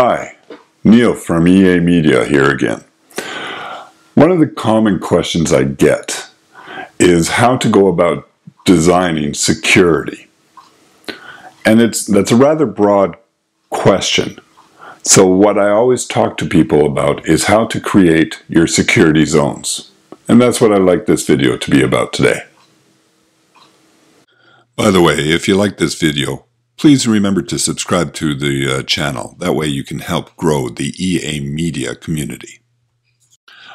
Hi, Neil from EA Media here again. One of the common questions I get is how to go about designing security. And that's a rather broad question. So what I always talk to people about is how to create your security zones. And that's what I'd like this video to be about today. By the way, if you like this video, please remember to subscribe to the channel. That way you can help grow the EA Media community.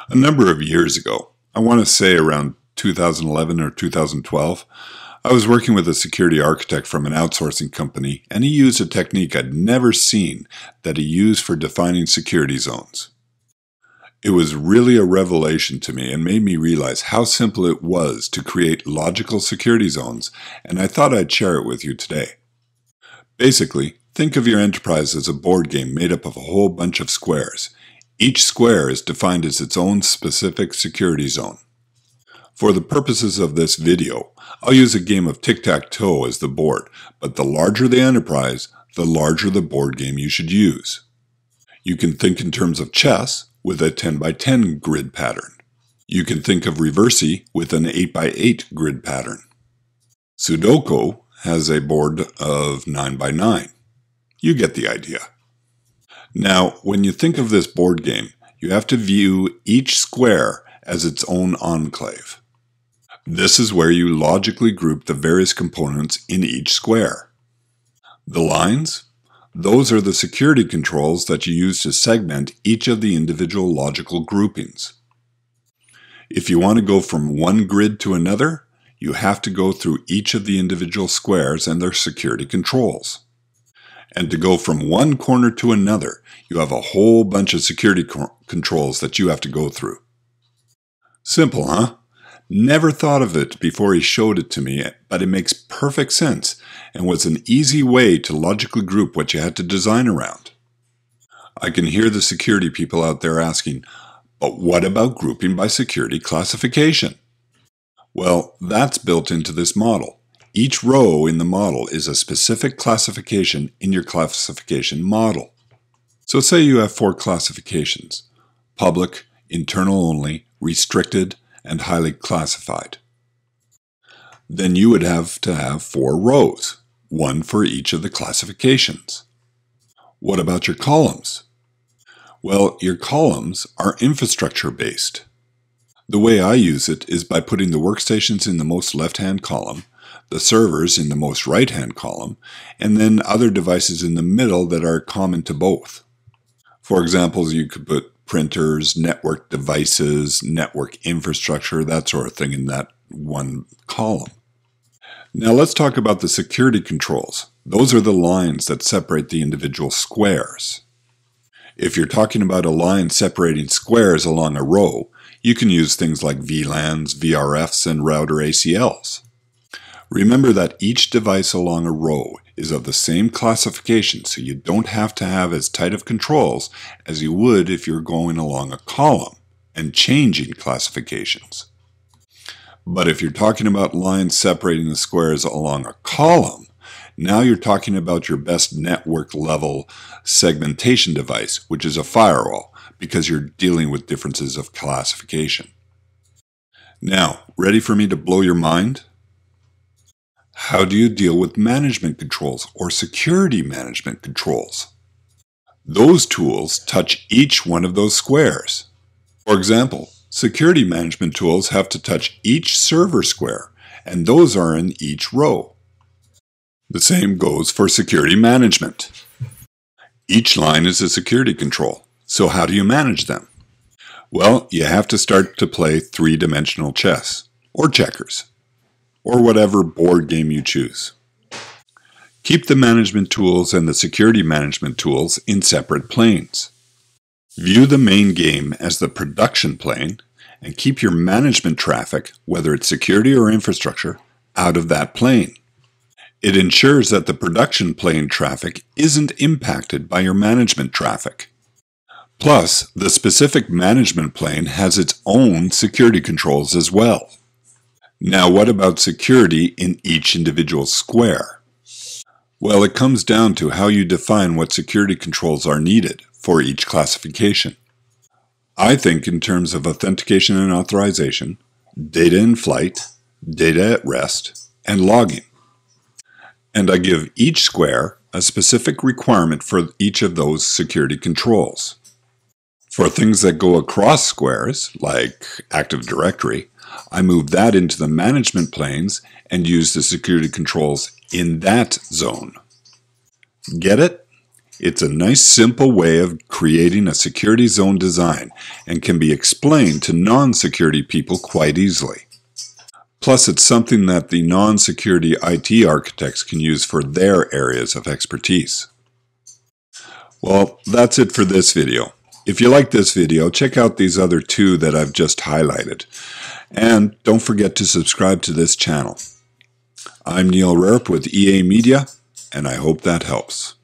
A number of years ago, I want to say around 2011 or 2012, I was working with a security architect from an outsourcing company, and he used a technique I'd never seen that he used for defining security zones. It was really a revelation to me and made me realize how simple it was to create logical security zones, and I thought I'd share it with you today. Basically, think of your enterprise as a board game made up of a whole bunch of squares. Each square is defined as its own specific security zone. For the purposes of this video, I'll use a game of tic-tac-toe as the board, but the larger the enterprise, the larger the board game you should use. You can think in terms of chess with a 10x10 grid pattern. You can think of Reversi with an 8x8 grid pattern. Sudoku has a board of 9x9. You get the idea. Now, when you think of this board game, you have to view each square as its own enclave. This is where you logically group the various components in each square. The lines? Those are the security controls that you use to segment each of the individual logical groupings. If you want to go from one grid to another, you have to go through each of the individual squares and their security controls. And to go from one corner to another, you have a whole bunch of security controls that you have to go through. Simple, huh? Never thought of it before he showed it to me, but it makes perfect sense and was an easy way to logically group what you had to design around. I can hear the security people out there asking, but what about grouping by security classification? Well, that's built into this model. Each row in the model is a specific classification in your classification model. So say you have 4 classifications: public, internal only, restricted, and highly classified. Then you would have to have 4 rows, one for each of the classifications. What about your columns? Well, your columns are infrastructure-based. The way I use it is by putting the workstations in the most left-hand column, the servers in the most right-hand column, and then other devices in the middle that are common to both. For example, you could put printers, network devices, network infrastructure, that sort of thing in that one column. Now let's talk about the security controls. Those are the lines that separate the individual squares. If you're talking about a line separating squares along a row, you can use things like VLANs, VRFs, and router ACLs. Remember that each device along a row is of the same classification, so you don't have to have as tight of controls as you would if you're going along a column and changing classifications. But if you're talking about lines separating the squares along a column, now you're talking about your best network level segmentation device, which is a firewall, because you're dealing with differences of classification. Now, ready for me to blow your mind? How do you deal with management controls or security management controls? Those tools touch each one of those squares. For example, security management tools have to touch each server square, and those are in each row. The same goes for security management. Each line is a security control, so how do you manage them? Well, you have to start to play 3-dimensional chess, or checkers, or whatever board game you choose. Keep the management tools and the security management tools in separate planes. View the main game as the production plane and keep your management traffic, whether it's security or infrastructure, out of that plane. It ensures that the production plane traffic isn't impacted by your management traffic. Plus, the specific management plane has its own security controls as well. Now, what about security in each individual square? Well, it comes down to how you define what security controls are needed for each classification. I think in terms of authentication and authorization, data in flight, data at rest, and logging. And I give each square a specific requirement for each of those security controls. For things that go across squares, like Active Directory, I move that into the management planes and use the security controls in that zone. Get it? It's a nice simple way of creating a security zone design and can be explained to non-security people quite easily. Plus, it's something that the non-security IT architects can use for their areas of expertise. Well, that's it for this video. If you like this video, check out these other two that I've just highlighted. And don't forget to subscribe to this channel. I'm Neil Rarup with EA Media, and I hope that helps.